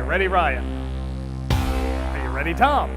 ready, Ryan? Are you ready, Tom?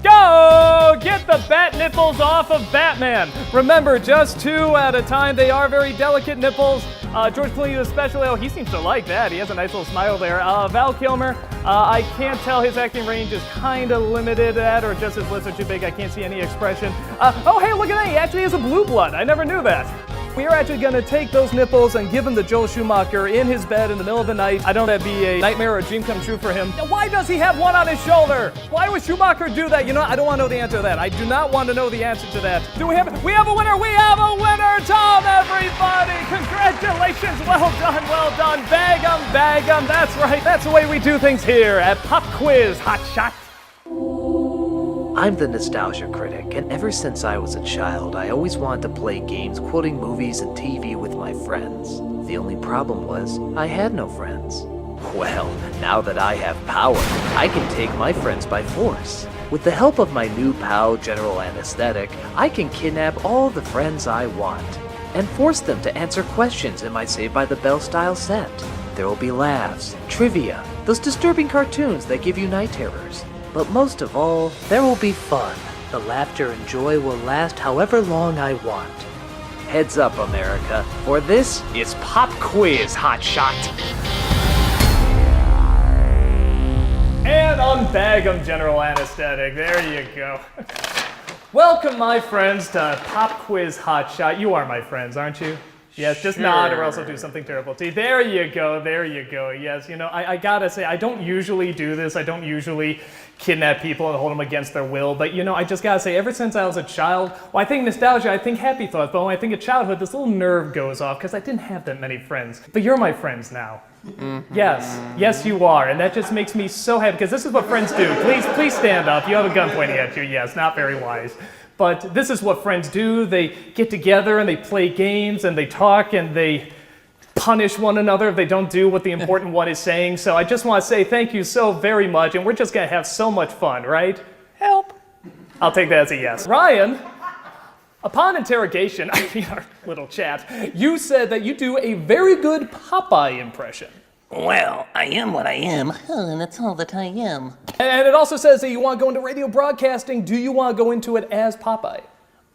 Go! Get the bat nipples off of Batman. Remember, just 2 at a time. They are very delicate nipples. George Clooney especially, he seems to like that. He has a nice little smile there. Val Kilmer, I can't tell. His acting range is kind of limited at, or just his lips are too big. I can't see any expression. Oh, hey, look at that. He actually has a blue blood. I never knew that. We are actually going to take those nipples and give them to Joel Schumacher in his bed in the middle of the night. I don't know if that'd be a nightmare or a dream come true for him. Now, why does he have one on his shoulder? Why would Schumacher do that? You know, I don't want to know the answer to that. I do not want to know the answer to that. We have a winner! We have a winner, Tom, everybody! Congratulations! Well done. Bag 'em. That's right. That's the way we do things here at Pop Quiz Hotshot. I'm the Nostalgia Critic, and ever since I was a child, I always wanted to play games quoting movies and TV with my friends. The only problem was, I had no friends. Well, now that I have power, I can take my friends by force. With the help of my new pal, General Anesthetic, I can kidnap all the friends I want, and force them to answer questions in my Saved by the Bell style set. There will be laughs, trivia, those disturbing cartoons that give you night terrors. But most of all, there will be fun. The laughter and joy will last however long I want. Heads up, America, for this is Pop Quiz Hotshot. And unbag 'em, General Anesthetic. There you go. Welcome, my friends, to Pop Quiz Hotshot. You are my friends, aren't you? Yes, just nod or else I'll do something terrible to you. There you go. Yes, you know, I gotta say, I don't usually do this. I don't usually kidnap people and hold them against their will. But, you know, I just gotta say, ever since I was a child, well, I think nostalgia, I think happy thoughts. But when I think of childhood, this little nerve goes off because I didn't have that many friends. But you're my friends now. Mm-hmm. Yes, you are. And that just makes me so happy because this is what friends do. Please stand up. You have a gun pointing at you. Yes, not very wise. But this is what friends do. They get together and they play games and they talk and they punish one another if they don't do what the important one is saying. So I just want to say thank you so very much, and we're just going to have so much fun, right? Help. I'll take that as a yes. Ryan, upon interrogation, our little chat, you said that you do a very good Popeye impression. Well, I am what I am, and that's all that I am. And it also says that you want to go into radio broadcasting. Do you want to go into it as Popeye?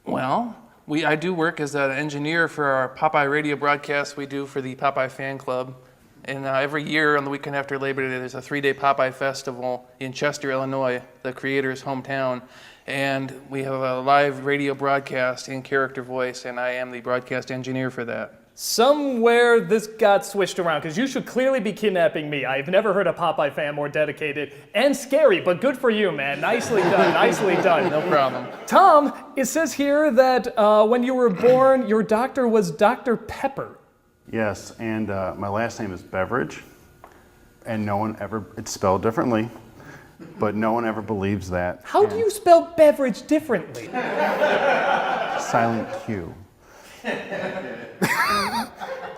Well, I do work as an engineer for our Popeye radio broadcast we do for the Popeye Fan Club. And every year on the weekend after Labor Day, there's a 3-day Popeye Festival in Chester, Illinois, the creator's hometown. And we have a live radio broadcast in character voice, and I am the broadcast engineer for that. Somewhere this got switched around, because you should clearly be kidnapping me. I've never heard a Popeye fan more dedicated and scary, but good for you, man. Nicely done. No problem. Tom, it says here that when you were born, your doctor was Dr. Pepper. Yes, and my last name is Beveridge, and it's spelled differently, but no one ever believes that. How do you spell beverage differently? Silent Q.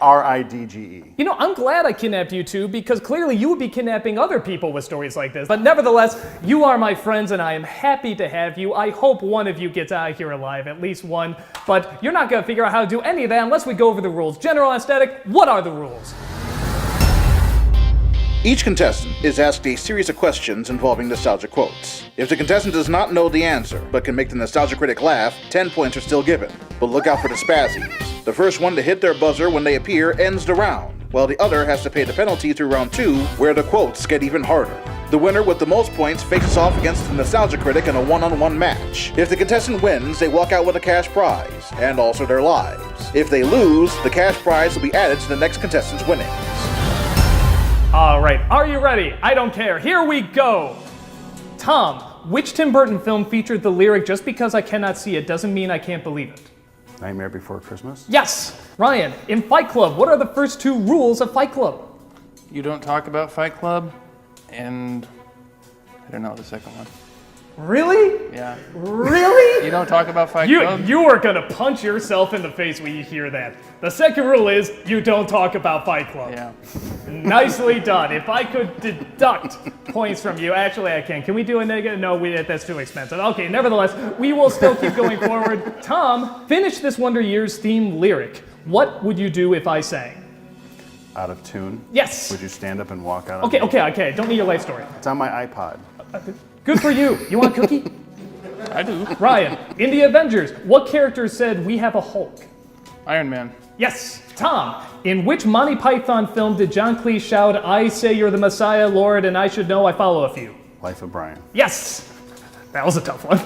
R-I-D-G-E. You know, I'm glad I kidnapped you two because clearly you would be kidnapping other people with stories like this. But nevertheless, you are my friends and I am happy to have you. I hope one of you gets out of here alive, at least one. But you're not going to figure out how to do any of that unless we go over the rules. General Anesthetic, what are the rules? Each contestant is asked a series of questions involving nostalgia quotes. If the contestant does not know the answer, but can make the nostalgia critic laugh, 10 points are still given. But look out for the spazzies. The first one to hit their buzzer when they appear ends the round, while the other has to pay the penalty through round 2, where the quotes get even harder. The winner with the most points faces off against the nostalgia critic in a one-on-one match. If the contestant wins, they walk out with a cash prize, and also their lives. If they lose, the cash prize will be added to the next contestant's winnings. All right, are you ready? I don't care. Here we go. Tom, which Tim Burton film featured the lyric, "Just because I cannot see it doesn't mean I can't believe it"? Nightmare Before Christmas? Yes. Ryan, in Fight Club, what are the first 2 rules of Fight Club? You don't talk about Fight Club, and I don't know the second one. Really? Yeah. Really? You don't talk about Fight Club? You are gonna punch yourself in the face when you hear that. The second rule is you don't talk about Fight Club. Yeah. Nicely done. If I could deduct points from you, actually I can. Can we do a negative? No, that's too expensive. Okay, nevertheless, we will still keep going forward. Tom, finish this Wonder Years theme lyric. What would you do if I sang? out of tune? Yes. Would you stand up and walk out? Okay. Don't need your life story. It's on my iPod. Good for you. You want a cookie? I do. Ryan, in the Avengers, what character said we have a Hulk? Iron Man. Yes. Tom, in which Monty Python film did John Cleese shout, "I say you're the Messiah, Lord, and I should know I follow a few"? Life of Brian. Yes. That was a tough one.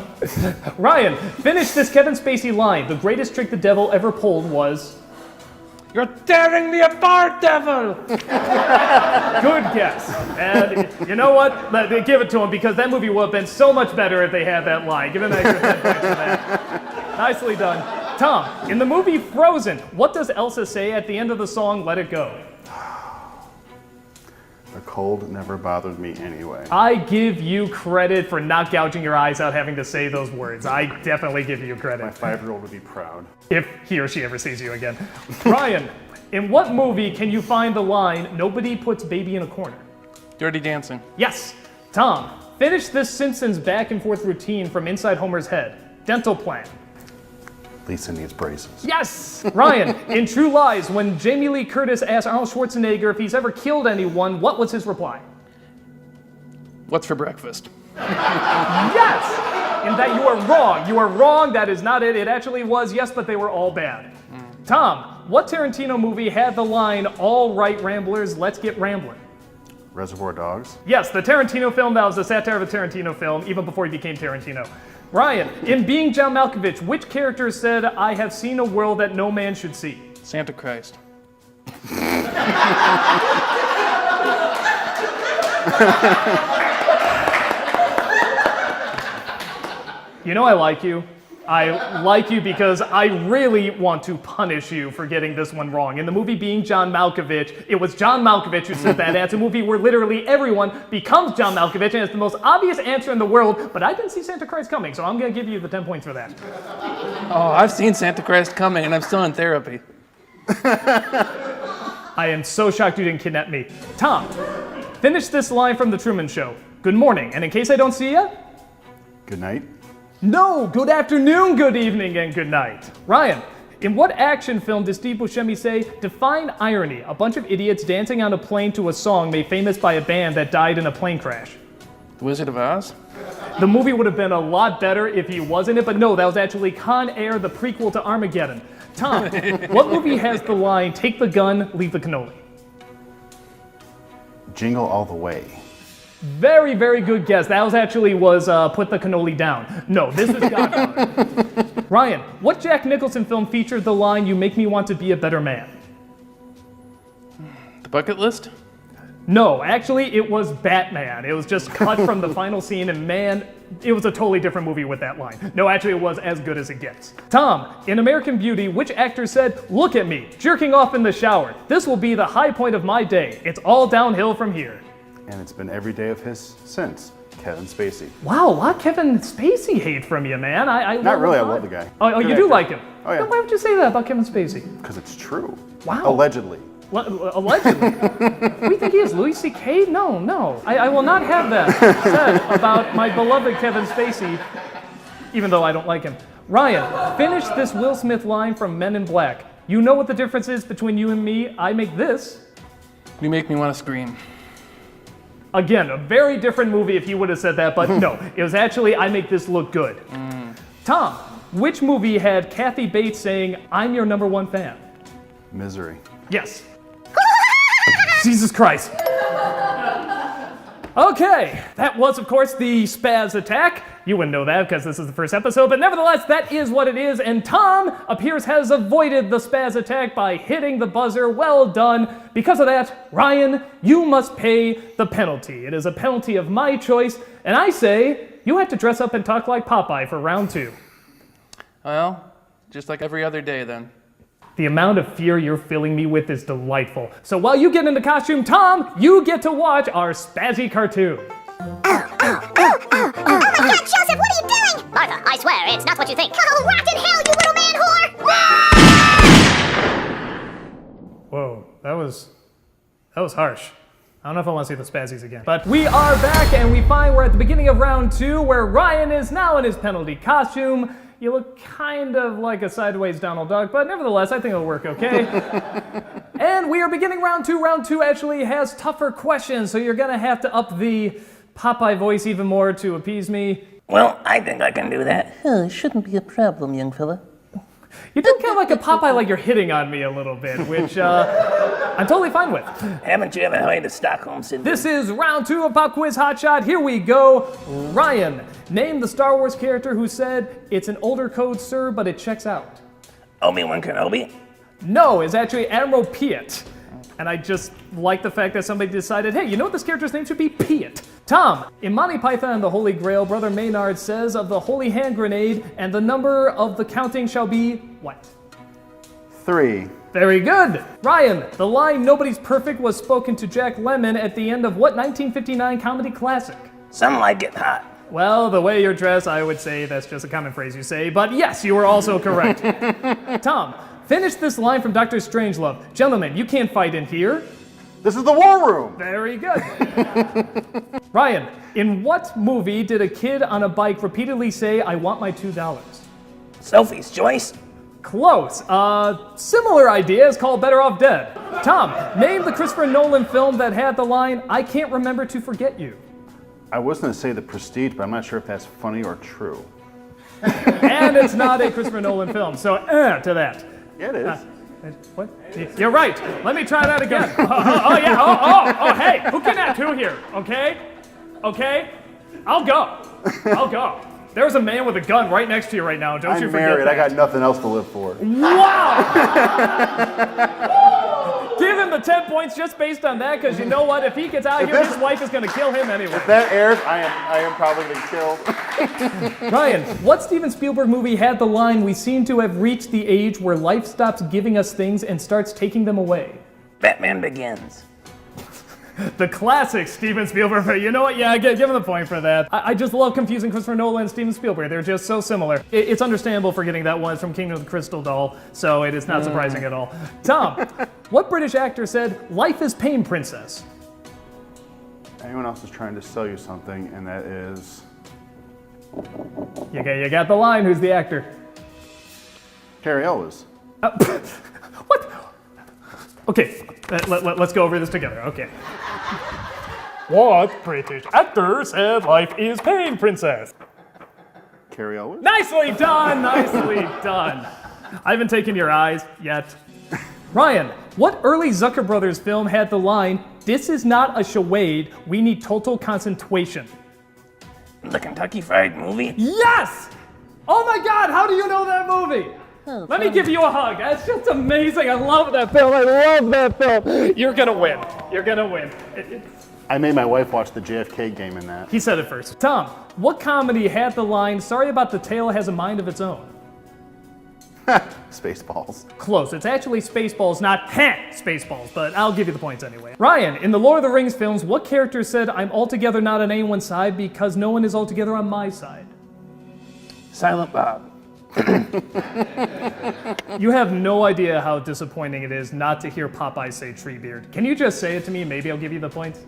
Ryan, finish this Kevin Spacey line. The greatest trick the devil ever pulled was... You're tearing me apart, devil! Good guess. And you know what? Give it to him, because that movie would have been so much better if they had that line. Give him an extra 10 points for that. Nicely done. Tom, in the movie Frozen, what does Elsa say at the end of the song, Let It Go? The cold never bothered me anyway. I give you credit for not gouging your eyes out having to say those words. I definitely give you My credit. 5-year-old would be proud. If he or she ever sees you again. Ryan, in what movie can you find the line, "Nobody puts baby in a corner"? Dirty Dancing. Yes. Tom, finish this Simpsons back and forth routine from inside Homer's head. Dental plan. Lisa needs braces. Yes! Ryan, in True Lies, when Jamie Lee Curtis asked Arnold Schwarzenegger if he's ever killed anyone, what was his reply? What's for breakfast? Yes! In that you are wrong. You are wrong. That is not it. It actually was yes, but they were all bad. Tom, what Tarantino movie had the line, "All right, Ramblers, let's get ramblin'"? Reservoir Dogs. Yes, the Tarantino film that was a satire of a Tarantino film, even before he became Tarantino. Ryan, in Being John Malkovich, which character said, "I have seen a world that no man should see"? Santa Christ. You know I like you. I like you because I really want to punish you for getting this one wrong. In the movie Being John Malkovich, it was John Malkovich who said that. And it's a movie where literally everyone becomes John Malkovich, and it's the most obvious answer in the world, but I didn't see Santa Christ coming, so I'm going to give you the 10 points for that. Oh, I've seen Santa Christ coming, and I'm still in therapy. I am so shocked you didn't kidnap me. Tom, finish this line from The Truman Show. Good morning, and in case I don't see ya... Good night. No, good afternoon, good evening, and good night. Ryan, in what action film does Steve Buscemi say, "Define irony, a bunch of idiots dancing on a plane to a song made famous by a band that died in a plane crash"? The Wizard of Oz? The movie would have been a lot better if he was in it, but no, that was actually Con Air, the prequel to Armageddon. Tom, what movie has the line, "Take the gun, leave the cannoli"? Jingle All the Way. Very, very good guess. That was Put the Cannoli Down. No, this is Godfather. Ryan, what Jack Nicholson film featured the line, "You make me want to be a better man"? The Bucket List? No, actually, it was Batman. It was just cut from the final scene, and man, it was a totally different movie with that line. No, actually, it was as good as it gets. Tom, in American Beauty, which actor said, "Look at me, jerking off in the shower. This will be the high point of my day. It's all downhill from here"? And it's been every day of his since. Kevin Spacey. Wow, a lot of Kevin Spacey hate from you, man. Not really, I love the guy. Oh, Good you do actor. like him? Oh, yeah. Then why would you say that about Kevin Spacey? Because it's true. Wow. Allegedly. Allegedly. What do you think he is, Louis C.K.? No. I will not have that said about my beloved Kevin Spacey, even though I don't like him. Ryan, finish this Will Smith line from Men in Black. "You know what the difference is between you and me? I make this." You make me want to scream. Again, a very different movie if he would have said that, but no, it was actually "I make this look good." Tom, which movie had Kathy Bates saying, "I'm your #1 fan"? Misery. Yes. Jesus Christ. Okay, that was, of course, the spaz attack. You wouldn't know that because this is the first episode, but nevertheless, that is what it is, and Tom appears has avoided the spaz attack by hitting the buzzer. Well done. Because of that, Ryan, you must pay the penalty. It is a penalty of my choice, and I say you have to dress up and talk like Popeye for round 2. Well, just like every other day then. The amount of fear you're filling me with is delightful. So while you get into costume, Tom, you get to watch our spazzy cartoon. Oh my God, Joseph, what are you doing? Martha, I swear, it's not what you think. Oh, rotten hell, you little man whore! Whoa, that was harsh. I don't know if I want to see the spazzies again. But we are back, and we find we're at the beginning of round 2, where Ryan is now in his penalty costume. You look kind of like a sideways Donald Duck, but nevertheless, I think it'll work okay. And And we are beginning round two. Round two actually has tougher questions, so you're gonna have to up the Popeye voice even more to appease me. Well, I think I can do that. Oh, it shouldn't be a problem, young fella. You do kind of like a Popeye, like you're hitting on me a little bit, which I'm totally fine with. Haven't you ever heard of Stockholm Syndrome? This is round two of Pop Quiz Hotshot. Here we go. Ryan, name the Star Wars character who said, "It's an older code, sir, but it checks out." Obi-Wan Kenobi? No, it's actually Admiral Piet. And I just like the fact that somebody decided, hey, you know what this character's name should be? Piet. Tom, in Monty Python and the Holy Grail, Brother Maynard says of the holy hand grenade, and the number of the counting shall be what? 3. Very good. Ryan, the line "Nobody's perfect" was spoken to Jack Lemmon at the end of what 1959 comedy classic? Some like it hot. Well, the way you're dressed, I would say that's just a common phrase you say, but yes, you were also correct. Tom, finish this line from Dr. Strangelove. Gentlemen, you can't fight in here. This is the war room. Very good. Ryan, in what movie did a kid on a bike repeatedly say, "I want my $2"? Sophie's Choice? Close. Similar idea is called Better Off Dead. Tom, name the Christopher Nolan film that had the line, "I can't remember to forget you." I was going to say The Prestige, but I'm not sure if that's funny or true. And it's not a Christopher Nolan film, so to that. Yeah, it is. What? You're right. Let me try that again. Hey, who kidnapped who here? Okay? I'll go. There's a man with a gun right next to you right now. Don't you I'm forget married. that. I got nothing else to live for. Wow! Give him the 10 points just based on that, because you know what? If he gets out here, his wife is going to kill him anyway. If that airs, I am probably going to kill. Ryan, what Steven Spielberg movie had the line, "We seem to have reached the age where life stops giving us things and starts taking them away"? Batman Begins. The classic Steven Spielberg. You know what? Yeah, give him the point for that. I just love confusing Christopher Nolan and Steven Spielberg. They're just so similar. It's understandable for getting that one from Kingdom of the Crystal Doll, so it is not surprising at all. Tom, what British actor said, "Life is pain, princess"? Anyone else is trying to sell you something, and that is You got the line. Who's the actor? Carrie Ellis. What? Okay, let's go over this together. Okay. What British actor said, "Life is pain, princess"? Carrie Ellis? Nicely done, nicely done. I haven't taken your eyes yet. Ryan, what early Zucker Brothers film had the line, "This is not a charade, we need total concentration"? The Kentucky Fried Movie? Yes! Oh my God, how do you know that movie? Let me give you a hug. That's just amazing. I love that film. I love that film. You're gonna win. You're gonna win. I made my wife watch the JFK game in that. He said it first. Tom, what comedy had the line, "Sorry about the tail has a mind of its own"? Spaceballs. Close. It's actually Spaceballs, not Spaceballs, but I'll give you the points anyway. Ryan, in the Lord of the Rings films, what character said, "I'm altogether not on anyone's side because no one is altogether on my side"? Silent Bob. You have no idea how disappointing it is not to hear Popeye say Treebeard. Can you just say it to me? Maybe I'll give you the points.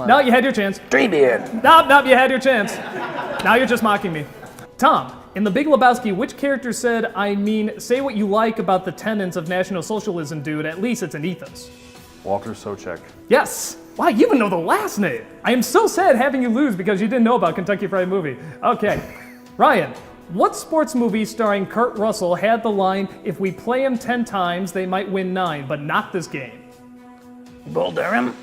No, you had your chance. Treebeard. Nope, you had your chance. Now you're just mocking me. Tom, in The Big Lebowski, which character said, say what you like about the tenets of National Socialism, dude, at least it's an ethos"? Walter Sobchak. Yes. Wow, you even know the last name. I am so sad having you lose because you didn't know about Kentucky Fried Movie. Okay. Ryan, what sports movie starring Kurt Russell had the line, "If we play him 10 times, they might win 9, but not this game"? Bull Durham?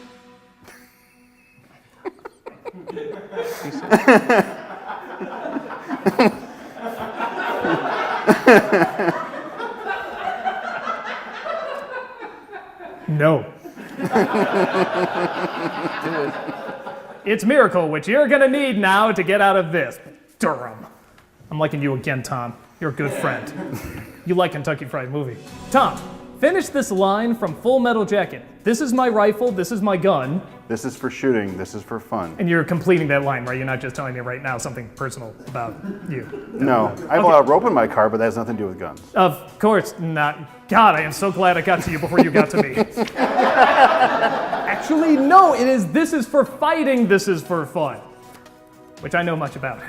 No. It's Miracle, which you're gonna need now to get out of this. Durham. I'm liking you again, Tom. You're a good friend. You like Kentucky Fried Movie. Tom, finish this line from Full Metal Jacket. "This is my rifle, this is my gun." This is for shooting. This is for fun. And you're completing that line, right? You're not just telling me right now something personal about you. No, I have a lot of rope in my car, but that has nothing to do with guns. Of course not. God, I am so glad I got to you before you got to me. Actually, no, it is "This is for fighting, this is for fun," which I know much about.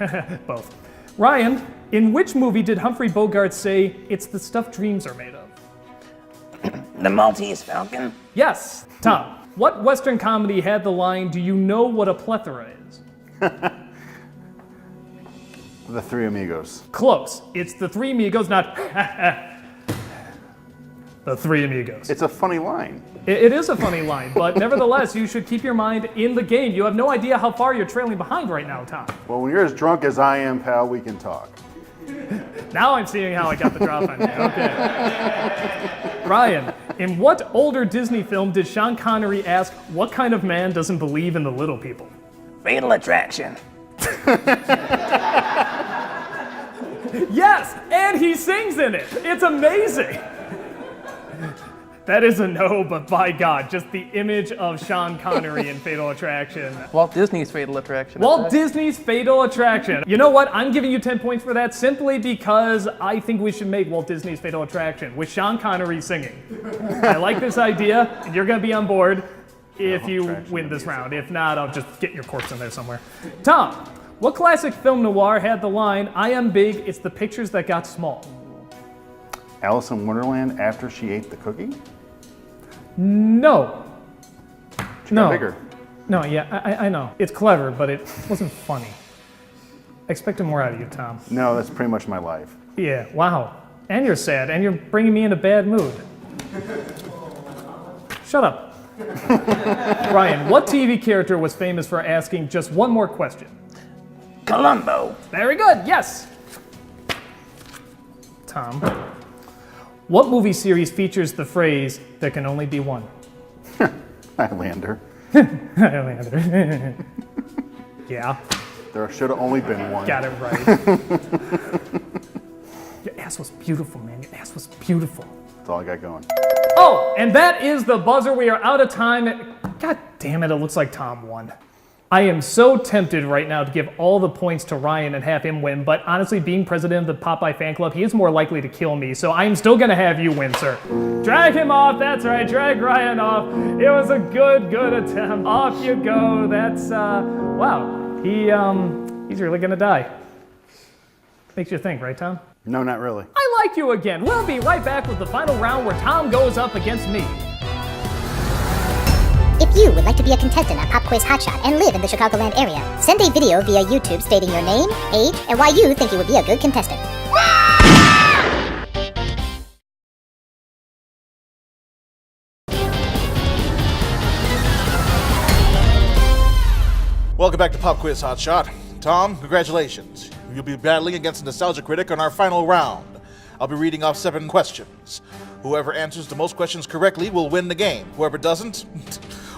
Both. Ryan, in which movie did Humphrey Bogart say, "It's the stuff dreams are made of"? The Maltese Falcon? Yes. Tom, what Western comedy had the line, "Do you know what a plethora is"? The Three Amigos. Close. It's the Three Amigos, not the Three Amigos. It's a funny line. It is a funny line, but nevertheless, you should keep your mind in the game. You have no idea how far you're trailing behind right now, Tom. Well, when you're as drunk as I am, pal, we can talk. Now I'm seeing how I got the drop on you. Okay. Ryan, in what older Disney film did Sean Connery ask, "What kind of man doesn't believe in the little people"? Fatal Attraction. Yes, and he sings in it. It's amazing. That is a no, but by God, just the image of Sean Connery in Fatal Attraction. Walt Disney's Fatal Attraction. Walt Disney's Fatal Attraction. You know what? I'm giving you 10 points for that simply because I think we should make Walt Disney's Fatal Attraction with Sean Connery singing. I like this idea, and you're going to be on board if you win this round. If not, I'll just get your corpse in there somewhere. Tom, what classic film noir had the line, "I am big, it's the pictures that got small"? Alice in Wonderland after she ate the cookie? No. She No. got bigger. No, yeah, I know. It's clever, but it wasn't funny. I expected more out of you, Tom. No, that's pretty much my life. Yeah, wow. And you're sad, and you're bringing me in a bad mood. Shut up. Ryan, what TV character was famous for asking just one more question? Columbo. Very good, yes. Tom, what movie series features the phrase, "there can only be one"? Highlander. Highlander. Yeah, There should have only been one. got it right. Your ass was beautiful, man. Your ass was beautiful. That's all I got going. Oh, and that is the buzzer. We are out of time. God damn it, it looks like Tom won. I am so tempted right now to give all the points to Ryan and have him win, but honestly, being president of the Popeye fan club, he is more likely to kill me, so I'm still gonna have you win, sir. Drag him off, that's right, drag Ryan off. It was a good attempt. Off you go, that's, wow. He's really gonna die. Makes you think, right, Tom? No, not really. I like you again. We'll be right back with the final round where Tom goes up against me. If you would like to be a contestant on Pop Quiz Hotshot and live in the Chicagoland area, send a video via YouTube stating your name, age, and why you think you would be a good contestant. Welcome back to Pop Quiz Hotshot. Tom, congratulations. You'll be battling against a nostalgia critic on our final round. I'll be reading off 7 questions. Whoever answers the most questions correctly will win the game. Whoever doesn't,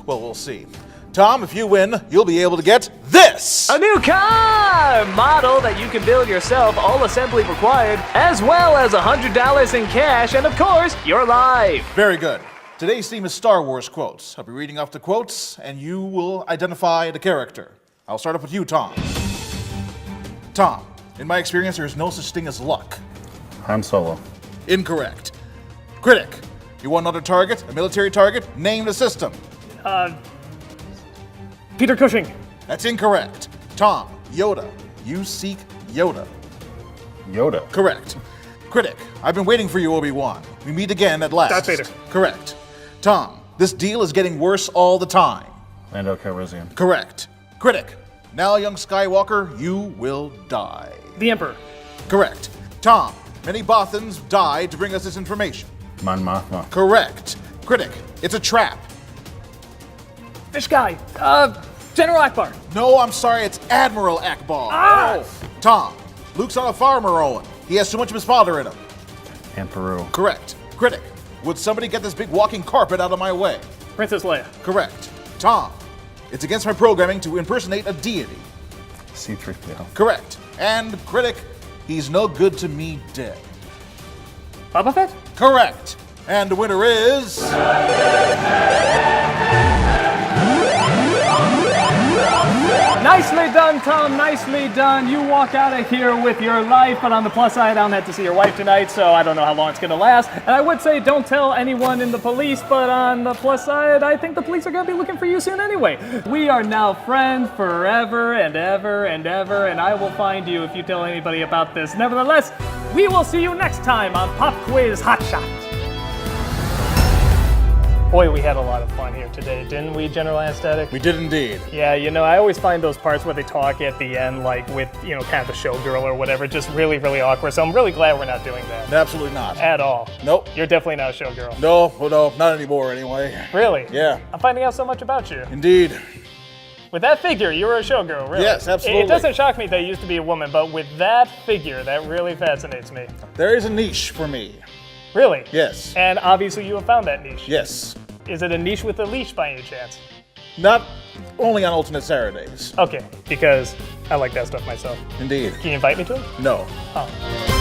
well, we'll see. Tom, if you win, you'll be able to get this! A new car model that you can build yourself, all assembly required, as well as $100 in cash, and of course, you're live. Very good. Today's theme is Star Wars quotes. I'll be reading off the quotes, and you will identify the character. I'll start off with you, Tom. Tom, in my experience, there is no such thing as luck. Han Solo. Incorrect. Critic, you want another target, a military target? Name the system. Peter Cushing. That's incorrect. Tom, Yoda. You seek Yoda. Yoda. Correct. Critic, I've been waiting for you, Obi-Wan. We meet again at last. Darth Vader. Correct. Tom, this deal is getting worse all the time. Lando Calrissian. Correct. Critic, now, young Skywalker, you will die. The Emperor. Correct. Tom, many Bothans died to bring us this information. Mon Mothma. Correct. Critic, it's a trap. Fish guy. General Akbar. No, I'm sorry, it's Admiral Akbar. Ah! Tom, Luke's on a farmer, Owen. He has too much of his father in him. And Peru. Correct. Critic, would somebody get this big walking carpet out of my way? Princess Leia. Correct. Tom, it's against my programming to impersonate a deity. C-3PO. Correct. And critic, he's no good to me dead. Boba Fett. Correct. And the winner is... Nicely done, Tom. Nicely done. You walk out of here with your life, but on the plus side, I don't have to see your wife tonight, so I don't know how long it's going to last. And I would say don't tell anyone in the police, but on the plus side, I think the police are going to be looking for you soon anyway. We are now friends forever and ever and ever, and I will find you if you tell anybody about this. Nevertheless, we will see you next time on Pop Quiz Hotshot. Boy, we had a lot of fun here today, didn't we, General Anesthetic? We did indeed. Yeah, you know, I always find those parts where they talk at the end, like with, you know, kind of the showgirl or whatever, just really, really awkward. So I'm really glad we're not doing that. Absolutely not. At all. Nope. You're definitely not a showgirl. No, well, no, not anymore anyway. Really? Yeah. I'm finding out so much about you. Indeed. With that figure, you were a showgirl, really. Yes, absolutely. It doesn't shock me that you used to be a woman, but with that figure, that really fascinates me. There is a niche for me. Really? Yes. And obviously you have found that niche. Yes. Is it a niche with a leash by any chance? Not only on alternate Saturdays. Okay, because I like that stuff myself. Indeed. Can you invite me to it? No. Oh.